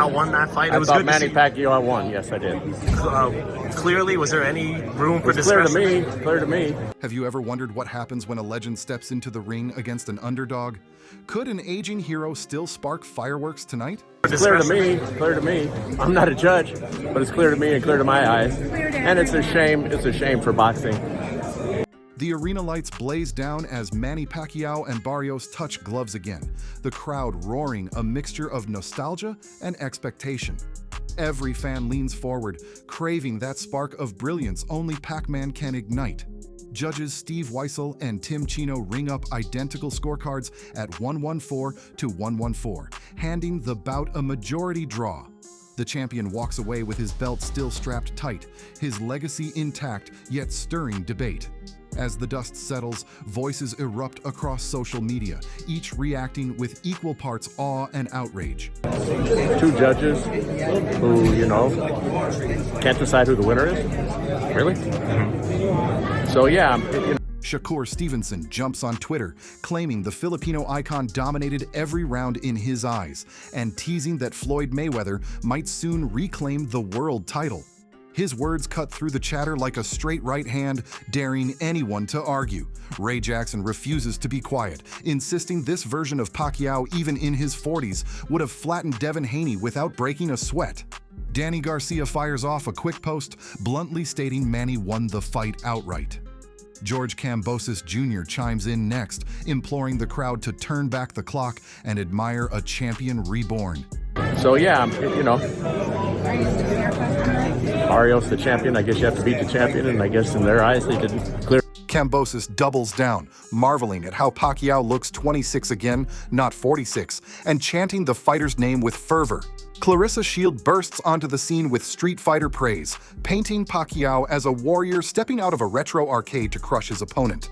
Pacquiao won that fight? It I was thought good Manny to see. Pacquiao won. Yes, I did. Clearly, was there any room for It's clear to discussion? me. Clear to me. Have you ever wondered what happens when a legend steps into the ring against an underdog? Could an aging hero still spark fireworks tonight? It's clear to me. Clear to me. I'm not a judge, but it's clear to me and clear to my eyes. And it's a shame. It's a shame for boxing. The arena lights blaze down as Manny Pacquiao and Barrios touch gloves again, the crowd roaring, a mixture of nostalgia and expectation. Every fan leans forward, craving that spark of brilliance only Pac-Man can ignite. Judges Steve Weissel and Tim Chino ring up identical scorecards at 114 to 114, handing the bout a majority draw. The champion walks away with his belt still strapped tight, his legacy intact, yet stirring debate. As the dust settles, voices erupt across social media, each reacting with equal parts awe and outrage. Two judges who, can't decide who the winner is. Really? So yeah, Shakur Stevenson jumps on Twitter, claiming the Filipino icon dominated every round in his eyes, and teasing that Floyd Mayweather might soon reclaim the world title. His words cut through the chatter like a straight right hand, daring anyone to argue. Ray Jackson refuses to be quiet, insisting this version of Pacquiao, even in his 40s, would have flattened Devin Haney without breaking a sweat. Danny Garcia fires off a quick post, bluntly stating Manny won the fight outright. George Kambosos Jr. chimes in next, imploring the crowd to turn back the clock and admire a champion reborn. so yeah, Barrios the champion. I guess you have to beat the champion, and I guess in their eyes they didn't clear. Kambosos doubles down, marveling at how Pacquiao looks 26 again, not 46, and chanting the fighter's name with fervor. Clarissa Shield bursts onto the scene with Street Fighter praise, painting Pacquiao as a warrior stepping out of a retro arcade to crush his opponent.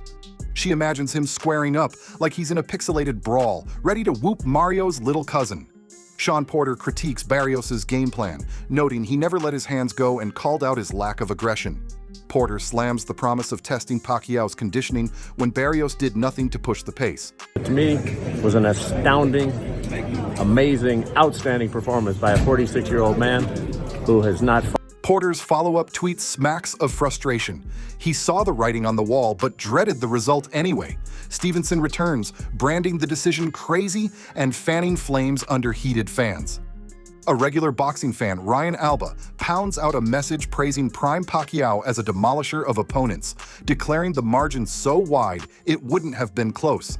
She imagines him squaring up like he's in a pixelated brawl, ready to whoop Mario's little cousin. Sean Porter critiques Barrios' game plan, noting he never let his hands go and called out his lack of aggression. Porter slams the promise of testing Pacquiao's conditioning when Barrios did nothing to push the pace. To me, was an astounding, amazing, outstanding performance by a 46-year-old man who has not fought. Porter's follow-up tweet smacks of frustration. He saw the writing on the wall, but dreaded the result anyway. Stevenson returns, branding the decision crazy and fanning flames under heated fans. A regular boxing fan, Ryan Alba, pounds out a message praising Prime Pacquiao as a demolisher of opponents, declaring the margin so wide it wouldn't have been close.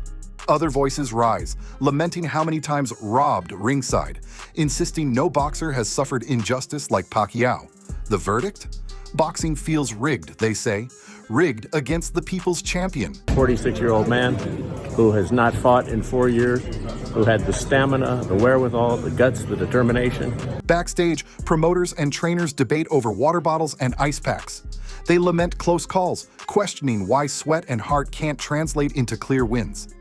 Other voices rise, lamenting how many times robbed ringside, insisting no boxer has suffered injustice like Pacquiao. The verdict? Boxing feels rigged, they say. Rigged against the people's champion. 46-year-old man who has not fought in 4 years, who had the stamina, the wherewithal, the guts, the determination. Backstage, promoters and trainers debate over water bottles and ice packs. They lament close calls, questioning why sweat and heart can't translate into clear wins.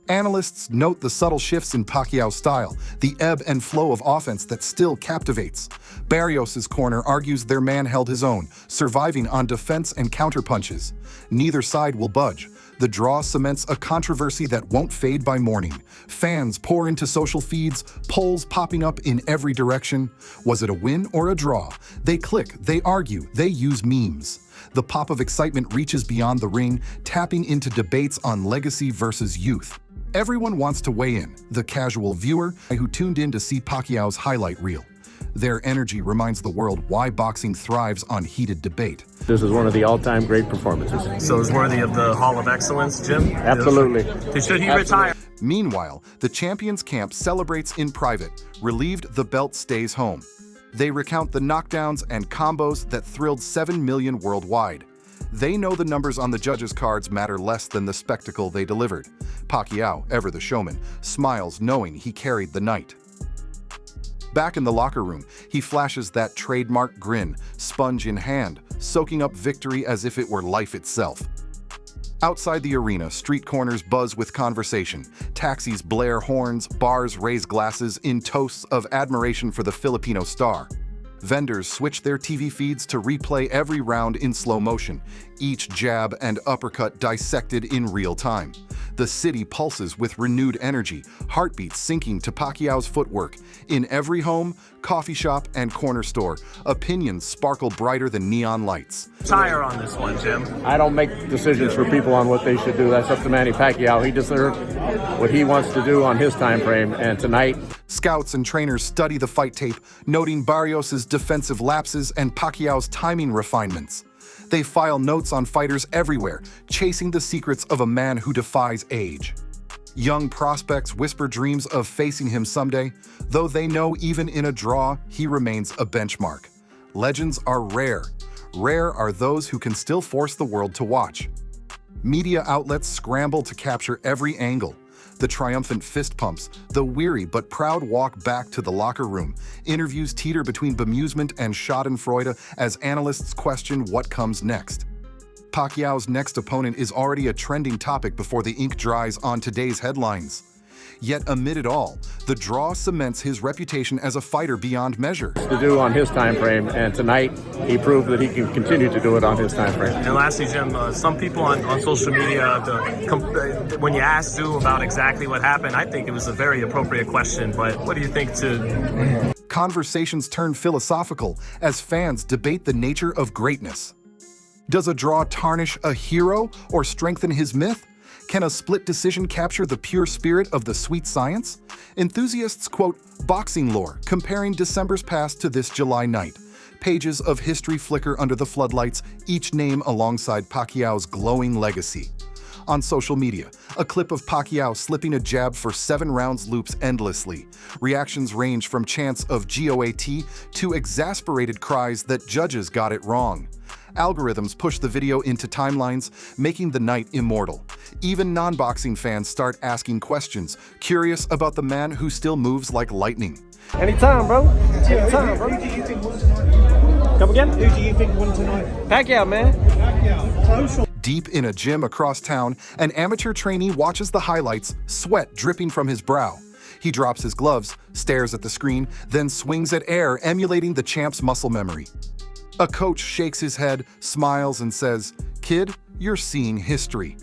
Analysts note the subtle shifts in Pacquiao's style, the ebb and flow of offense that still captivates. Barrios' corner argues their man held his own, surviving on defense and counterpunches. Neither side will budge. The draw cements a controversy that won't fade by morning. Fans pour into social feeds, polls popping up in every direction. Was it a win or a draw? They click, they argue, they use memes. The pop of excitement reaches beyond the ring, tapping into debates on legacy versus youth. Everyone wants to weigh in, the casual viewer who tuned in to see Pacquiao's highlight reel. Their energy reminds the world why boxing thrives on heated debate. This is one of the all-time great performances. So it's worthy of the Hall of Excellence, Jim? Absolutely. Should he retire? Meanwhile, the champions camp celebrates in private. Relieved, the belt stays home. They recount the knockdowns and combos that thrilled 7 million worldwide. They know the numbers on the judges' cards matter less than the spectacle they delivered. Pacquiao, ever the showman, smiles knowing he carried the night. Back in the locker room, he flashes that trademark grin, sponge in hand, soaking up victory as if it were life itself. Outside the arena, street corners buzz with conversation. Taxis blare horns, bars raise glasses in toasts of admiration for the Filipino star. Vendors switch their TV feeds to replay every round in slow motion, each jab and uppercut dissected in real time. The city pulses with renewed energy, heartbeats syncing to Pacquiao's footwork. In every home, coffee shop, and corner store, opinions sparkle brighter than neon lights. Tire on this one, Jim. I don't make decisions for people on what they should do. That's up to Manny Pacquiao. He deserves what he wants to do on his time frame, and tonight... Scouts and trainers study the fight tape, noting Barrios' defensive lapses and Pacquiao's timing refinements. They file notes on fighters everywhere, chasing the secrets of a man who defies age. Young prospects whisper dreams of facing him someday, though they know even in a draw, he remains a benchmark. Legends are rare. Rare are those who can still force the world to watch. Media outlets scramble to capture every angle. The triumphant fist pumps, the weary but proud walk back to the locker room. Interviews teeter between bemusement and schadenfreude as analysts question what comes next. Pacquiao's next opponent is already a trending topic before the ink dries on today's headlines. Yet amid it all, the draw cements his reputation as a fighter beyond measure. To do on his time frame, and tonight he proved that he can continue to do it on his time frame. And lastly, Jim, some people on social media, when you asked Stu about exactly what happened, I think it was a very appropriate question, but what do you think to... Conversations turn philosophical as fans debate the nature of greatness. Does a draw tarnish a hero or strengthen his myth? Can a split decision capture the pure spirit of the sweet science? Enthusiasts quote boxing lore, comparing December's past to this July night. Pages of history flicker under the floodlights, each name alongside Pacquiao's glowing legacy. On social media, a clip of Pacquiao slipping a jab for 7 rounds loops endlessly. Reactions range from chants of GOAT to exasperated cries that judges got it wrong. Algorithms push the video into timelines, making the night immortal. Even non-boxing fans start asking questions, curious about the man who still moves like lightning. Anytime, bro. Anytime, bro. Who do you think won tonight? Come again? Who do you think won tonight? Pacquiao, man. Pacquiao. Close or... Deep in a gym across town, an amateur trainee watches the highlights, sweat dripping from his brow. He drops his gloves, stares at the screen, then swings at air, emulating the champ's muscle memory. A coach shakes his head, smiles, and says, "Kid, you're seeing history."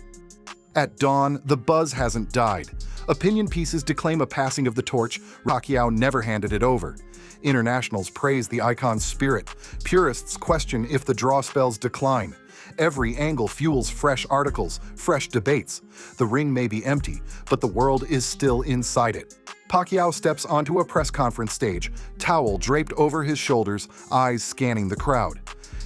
At dawn, the buzz hasn't died. Opinion pieces declaim a passing of the torch. Pacquiao never handed it over. Internationals praise the icon's spirit. Purists question if the draw spells decline. Every angle fuels fresh articles, fresh debates. The ring may be empty, but the world is still inside it. Pacquiao steps onto a press conference stage, towel draped over his shoulders, eyes scanning the crowd.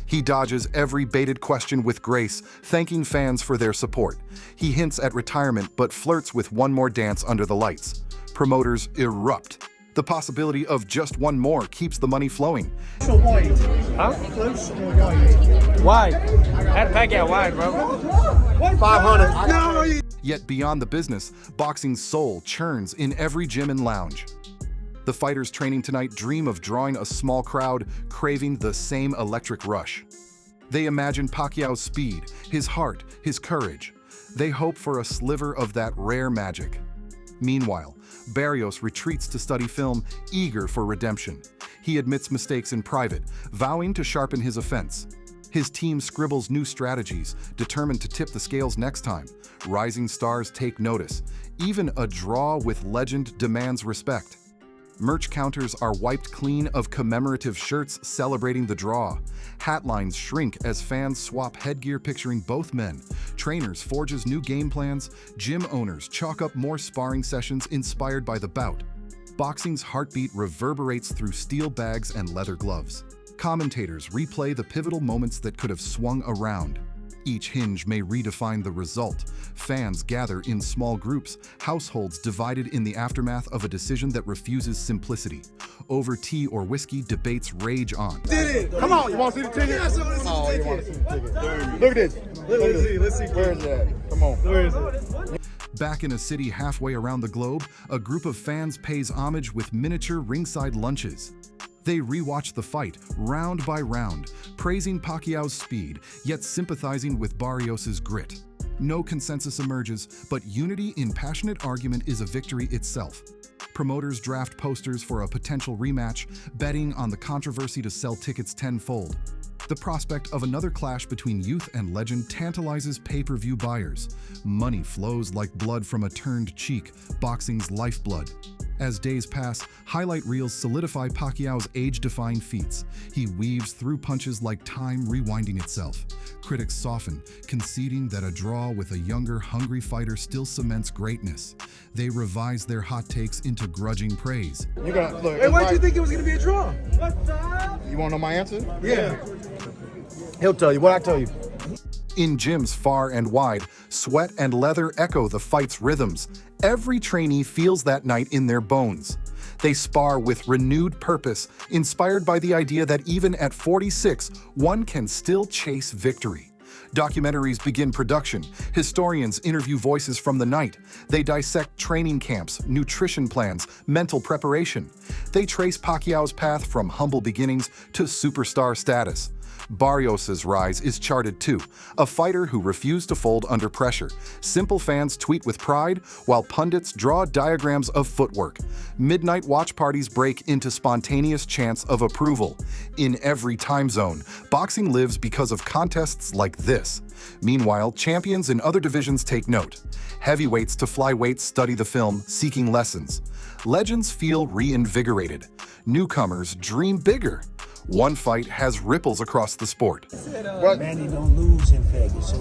He dodges every baited question with grace, thanking fans for their support. He hints at retirement but flirts with one more dance under the lights. Promoters erupt. The possibility of just one more keeps the money flowing. Close or wide? Huh? Close or wide? Wide. At Pacquiao wide, bro. 500. No, Yet beyond the business, boxing's soul churns in every gym and lounge. The fighters training tonight dream of drawing a small crowd, craving the same electric rush. They imagine Pacquiao's speed, his heart, his courage. They hope for a sliver of that rare magic. Meanwhile, Barrios retreats to study film, eager for redemption. He admits mistakes in private, vowing to sharpen his offense. His team scribbles new strategies, determined to tip the scales next time. Rising stars take notice. Even a draw with legend demands respect. Merch counters are wiped clean of commemorative shirts celebrating the draw. Hat lines shrink as fans swap headgear picturing both men. Trainers forges new game plans. Gym owners chalk up more sparring sessions inspired by the bout. Boxing's heartbeat reverberates through steel bags and leather gloves. Commentators replay the pivotal moments that could have swung around. Each hinge may redefine the result. Fans gather in small groups, households divided in the aftermath of a decision that refuses simplicity. Over tea or whiskey, debates rage on. did it. Come on, you want to see the ticket? Yes, I want to see Oh, the you want to ticket. see the ticket? Look at this. Let's see. Where is it? Come on. Where is it? Back in a city halfway around the globe, a group of fans pays homage with miniature ringside lunches. They rewatch the fight, round by round, praising Pacquiao's speed, yet sympathizing with Barrios' grit. No consensus emerges, but unity in passionate argument is a victory itself. Promoters draft posters for a potential rematch, betting on the controversy to sell tickets tenfold. The prospect of another clash between youth and legend tantalizes pay-per-view buyers. Money flows like blood from a turned cheek, boxing's lifeblood. As days pass, highlight reels solidify Pacquiao's age-defying feats. He weaves through punches like time rewinding itself. Critics soften, conceding that a draw with a younger, hungry fighter still cements greatness. They revise their hot takes into grudging praise. You gotta look. Hey, why did you think it was gonna be a draw? You wanna know my answer? Yeah. He'll tell you. What I tell you? In gyms far and wide, sweat and leather echo the fight's rhythms. Every trainee feels that night in their bones. They spar with renewed purpose, inspired by the idea that even at 46, one can still chase victory. Documentaries begin production. Historians interview voices from the night. They dissect training camps, nutrition plans, mental preparation. They trace Pacquiao's path from humble beginnings to superstar status. Barrios' rise is charted too, a fighter who refused to fold under pressure. Simple fans tweet with pride, while pundits draw diagrams of footwork. Midnight watch parties break into spontaneous chants of approval. In every time zone, boxing lives because of contests like this. Meanwhile, champions in other divisions take note. Heavyweights to flyweights study the film, seeking lessons. Legends feel reinvigorated. Newcomers dream bigger. One fight has ripples across the sport. Manny don't lose in Vegas, so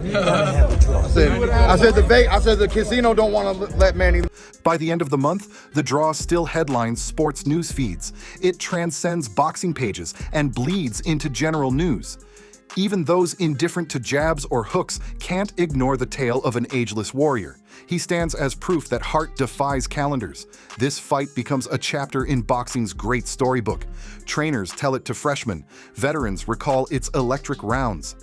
you gotta have a draw. I said the casino don't want to let Manny. By the end of the month, the draw still headlines sports news feeds. It transcends boxing pages and bleeds into general news. Even those indifferent to jabs or hooks can't ignore the tale of an ageless warrior. He stands as proof that heart defies calendars. This fight becomes a chapter in boxing's great storybook. Trainers tell it to freshmen. Veterans recall its electric rounds.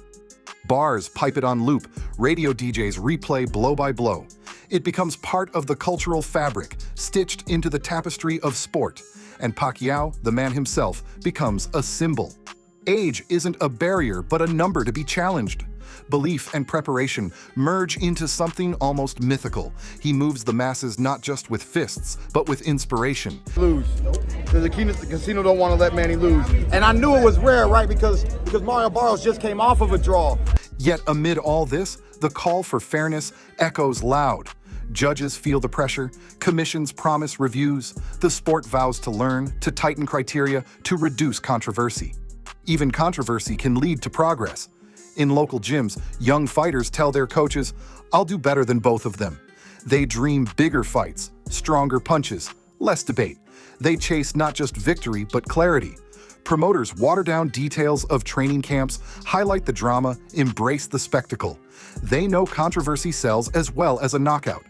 Bars pipe it on loop. Radio DJs replay blow by blow. It becomes part of the cultural fabric, stitched into the tapestry of sport. And Pacquiao, the man himself, becomes a symbol. Age isn't a barrier, but a number to be challenged. Belief and preparation merge into something almost mythical. He moves the masses not just with fists, but with inspiration. Lose. The casino don't want to let Manny lose. And I knew it was rare, right? Because Mario Barrios just came off of a draw. Yet amid all this, the call for fairness echoes loud. Judges feel the pressure, commissions promise reviews, the sport vows to learn, to tighten criteria, to reduce controversy. Even controversy can lead to progress. In local gyms, young fighters tell their coaches, "I'll do better than both of them." They dream bigger fights, stronger punches, less debate. They chase not just victory, but clarity. Promoters water down details of training camps, highlight the drama, embrace the spectacle. They know controversy sells as well as a knockout.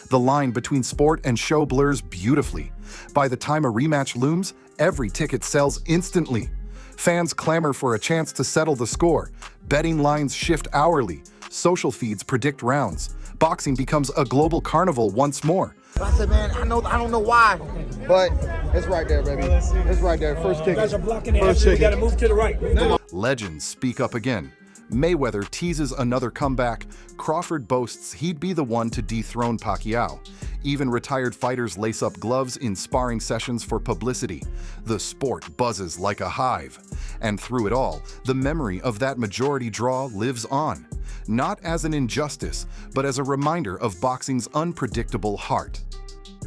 The line between sport and show blurs beautifully. By the time a rematch looms, every ticket sells instantly. Fans clamor for a chance to settle the score. Betting lines shift hourly. Social feeds predict rounds. Boxing becomes a global carnival once more. I said, man, I don't know why, but it's right there, baby. It's right there. First ticket. You guys are blocking the First exit. We ticket. gotta move to the right. Legends speak up again. Mayweather teases another comeback. Crawford boasts he'd be the one to dethrone Pacquiao. Even retired fighters lace up gloves in sparring sessions for publicity. The sport buzzes like a hive. And through it all, the memory of that majority draw lives on. Not as an injustice, but as a reminder of boxing's unpredictable heart.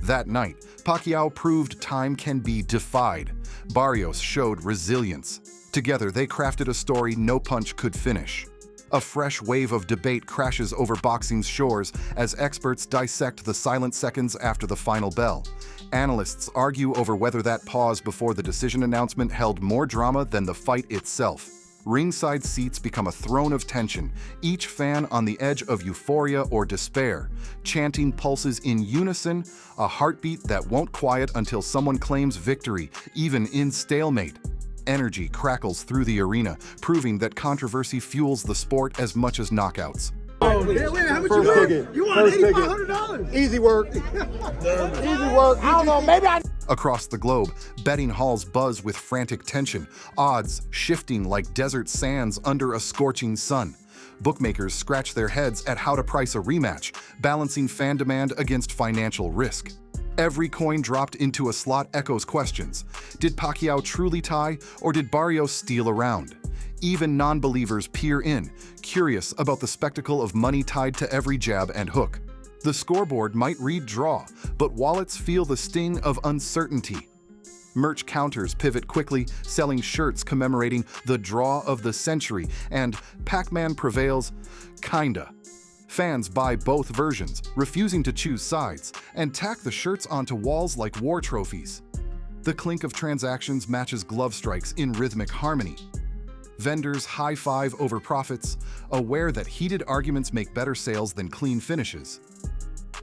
That night, Pacquiao proved time can be defied. Barrios showed resilience. Together, they crafted a story no punch could finish. A fresh wave of debate crashes over boxing's shores as experts dissect the silent seconds after the final bell. Analysts argue over whether that pause before the decision announcement held more drama than the fight itself. Ringside seats become a throne of tension, each fan on the edge of euphoria or despair, chanting pulses in unison, a heartbeat that won't quiet until someone claims victory, even in stalemate. Energy crackles through the arena, proving that controversy fuels the sport as much as knockouts. Oh, wait, how much First you win? ticket. You won First ticket. $8,500. Easy work. Easy work. I don't know. Maybe I. Across the globe, betting halls buzz with frantic tension, odds shifting like desert sands under a scorching sun. Bookmakers scratch their heads at how to price a rematch, balancing fan demand against financial risk. Every coin dropped into a slot echoes questions. Did Pacquiao truly tie, or did Barrios steal a round? Even non-believers peer in, curious about the spectacle of money tied to every jab and hook. The scoreboard might read draw, but wallets feel the sting of uncertainty. Merch counters pivot quickly, selling shirts commemorating the draw of the century, and Pac-Man prevails, kinda. Fans buy both versions, refusing to choose sides, and tack the shirts onto walls like war trophies. The clink of transactions matches glove strikes in rhythmic harmony. Vendors high-five over profits, aware that heated arguments make better sales than clean finishes.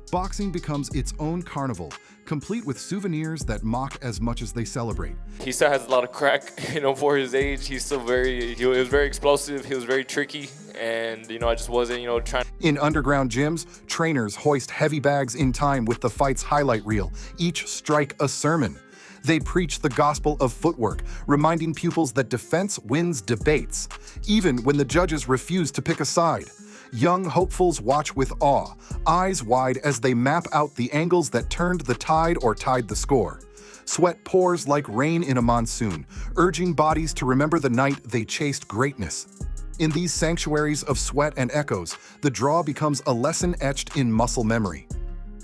Boxing becomes its own carnival, complete with souvenirs that mock as much as they celebrate. He still has a lot of crack, for his age. He's still he was very explosive. He was very tricky, and I just wasn't, trying. In underground gyms, trainers hoist heavy bags in time with the fight's highlight reel, each strike a sermon. They preach the gospel of footwork, reminding pupils that defense wins debates, even when the judges refuse to pick a side. Young hopefuls watch with awe, eyes wide as they map out the angles that turned the tide or tied the score. Sweat pours like rain in a monsoon, urging bodies to remember the night they chased greatness. In these sanctuaries of sweat and echoes, the draw becomes a lesson etched in muscle memory.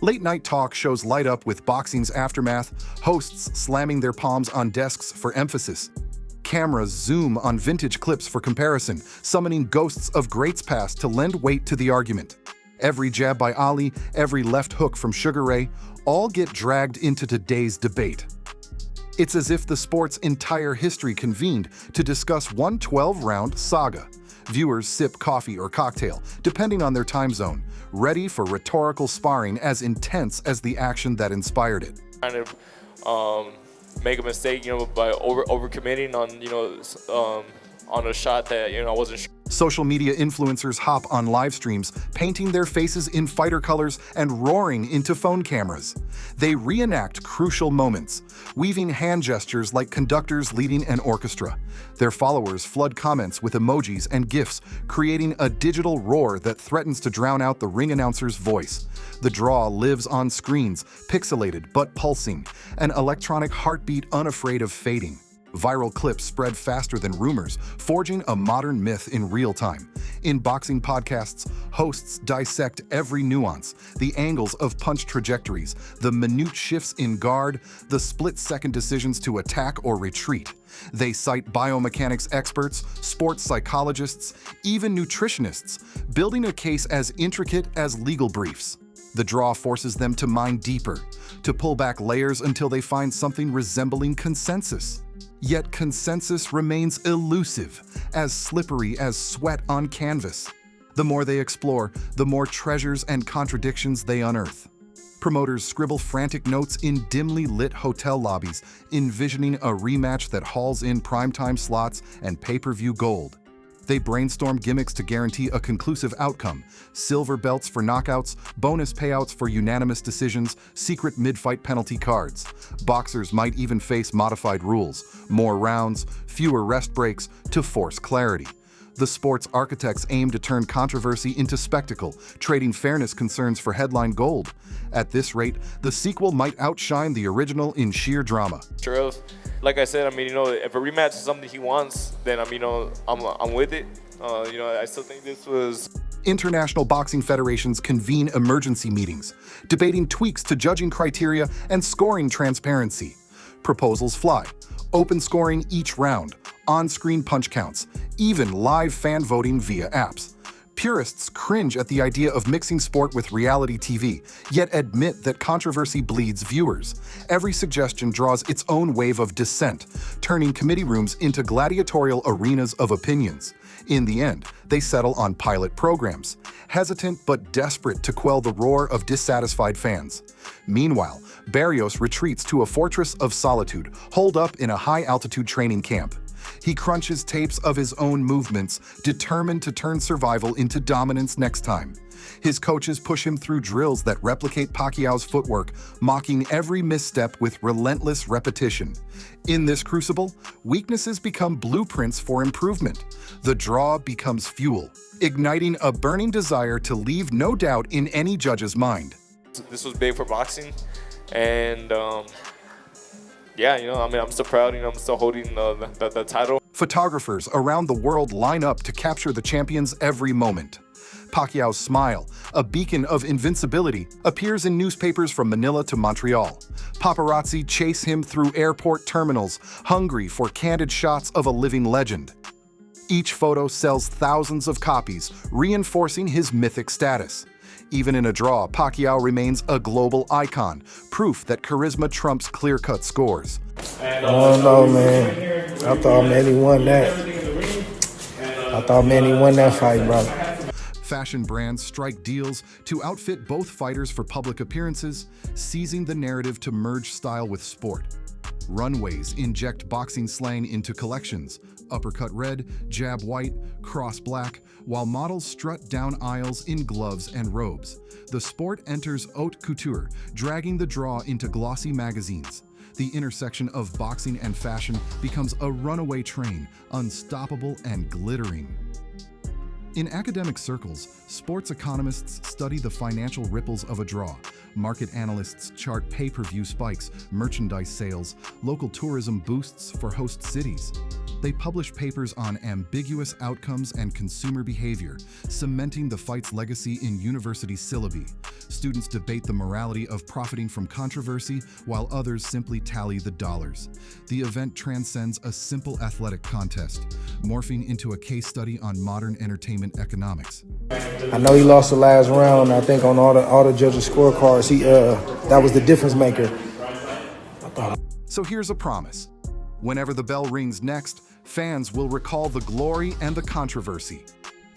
Late-night talk shows light up with boxing's aftermath, hosts slamming their palms on desks for emphasis. Cameras zoom on vintage clips for comparison, summoning ghosts of greats past to lend weight to the argument. Every jab by Ali, every left hook from Sugar Ray, all get dragged into today's debate. It's as if the sport's entire history convened to discuss one 12-round saga. Viewers sip coffee or cocktail, depending on their time zone, ready for rhetorical sparring as intense as the action that inspired it. Kind of make a mistake, by overcommitting on a shot that I wasn't sure. Social media influencers hop on live streams, painting their faces in fighter colors and roaring into phone cameras. They reenact crucial moments, weaving hand gestures like conductors leading an orchestra. Their followers flood comments with emojis and GIFs, creating a digital roar that threatens to drown out the ring announcer's voice. The draw lives on screens, pixelated but pulsing, an electronic heartbeat unafraid of fading. Viral clips spread faster than rumors, forging a modern myth in real time. In boxing podcasts, hosts dissect every nuance, the angles of punch trajectories, the minute shifts in guard, the split-second decisions to attack or retreat. They cite biomechanics experts, sports psychologists, even nutritionists, building a case as intricate as legal briefs. The draw forces them to mine deeper, to pull back layers until they find something resembling consensus. Yet consensus remains elusive, as slippery as sweat on canvas. The more they explore, the more treasures and contradictions they unearth. Promoters scribble frantic notes in dimly lit hotel lobbies, envisioning a rematch that hauls in primetime slots and pay-per-view gold. They brainstorm gimmicks to guarantee a conclusive outcome: silver belts for knockouts, bonus payouts for unanimous decisions, secret mid-fight penalty cards. Boxers might even face modified rules, more rounds, fewer rest breaks to force clarity. The sport's architects aim to turn controversy into spectacle, trading fairness concerns for headline gold. At this rate, the sequel might outshine the original in sheer drama. Sure of. Like I said, if a rematch is something he wants, then I'm with it. I still think this was. International boxing federations convene emergency meetings, debating tweaks to judging criteria and scoring transparency. Proposals fly, open scoring each round, on-screen punch counts, even live fan voting via apps. Purists cringe at the idea of mixing sport with reality TV, yet admit that controversy bleeds viewers. Every suggestion draws its own wave of dissent, turning committee rooms into gladiatorial arenas of opinions. In the end, they settle on pilot programs, hesitant but desperate to quell the roar of dissatisfied fans. Meanwhile, Barrios retreats to a fortress of solitude, holed up in a high-altitude training camp. He crunches tapes of his own movements, determined to turn survival into dominance next time. His coaches push him through drills that replicate Pacquiao's footwork, mocking every misstep with relentless repetition. In this crucible, weaknesses become blueprints for improvement. The draw becomes fuel, igniting a burning desire to leave no doubt in any judge's mind. This was big for boxing, And yeah, you know, I mean, I'm still proud. You know, I'm still holding the title. Photographers around the world line up to capture the champion's every moment. Pacquiao's smile, a beacon of invincibility, appears in newspapers from Manila to Montreal. Paparazzi chase him through airport terminals, hungry for candid shots of a living legend. Each photo sells thousands of copies, reinforcing his mythic status. Even in a draw, Pacquiao remains a global icon, proof that charisma trumps clear-cut scores. I don't know, man. I thought Manny won that. I thought Manny won that fight, bro. Fashion brands strike deals to outfit both fighters for public appearances, seizing the narrative to merge style with sport. Runways inject boxing slang into collections, uppercut red, jab white, cross black, while models strut down aisles in gloves and robes. The sport enters haute couture, dragging the draw into glossy magazines. The intersection of boxing and fashion becomes a runaway train, unstoppable and glittering. In academic circles, sports economists study the financial ripples of a draw. Market analysts chart pay-per-view spikes, merchandise sales, local tourism boosts for host cities. They publish papers on ambiguous outcomes and consumer behavior, cementing the fight's legacy in university syllabi. Students debate the morality of profiting from controversy, while others simply tally the dollars. The event transcends a simple athletic contest, morphing into a case study on modern entertainment economics. I know he lost the last round. I think on all the judges' scorecards, that was the difference maker. So here's a promise. Whenever the bell rings next, fans will recall the glory and the controversy.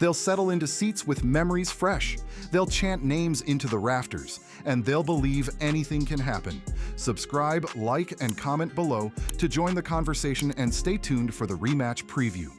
They'll settle into seats with memories fresh. They'll chant names into the rafters, and they'll believe anything can happen. Subscribe, like, and comment below to join the conversation, and stay tuned for the rematch preview.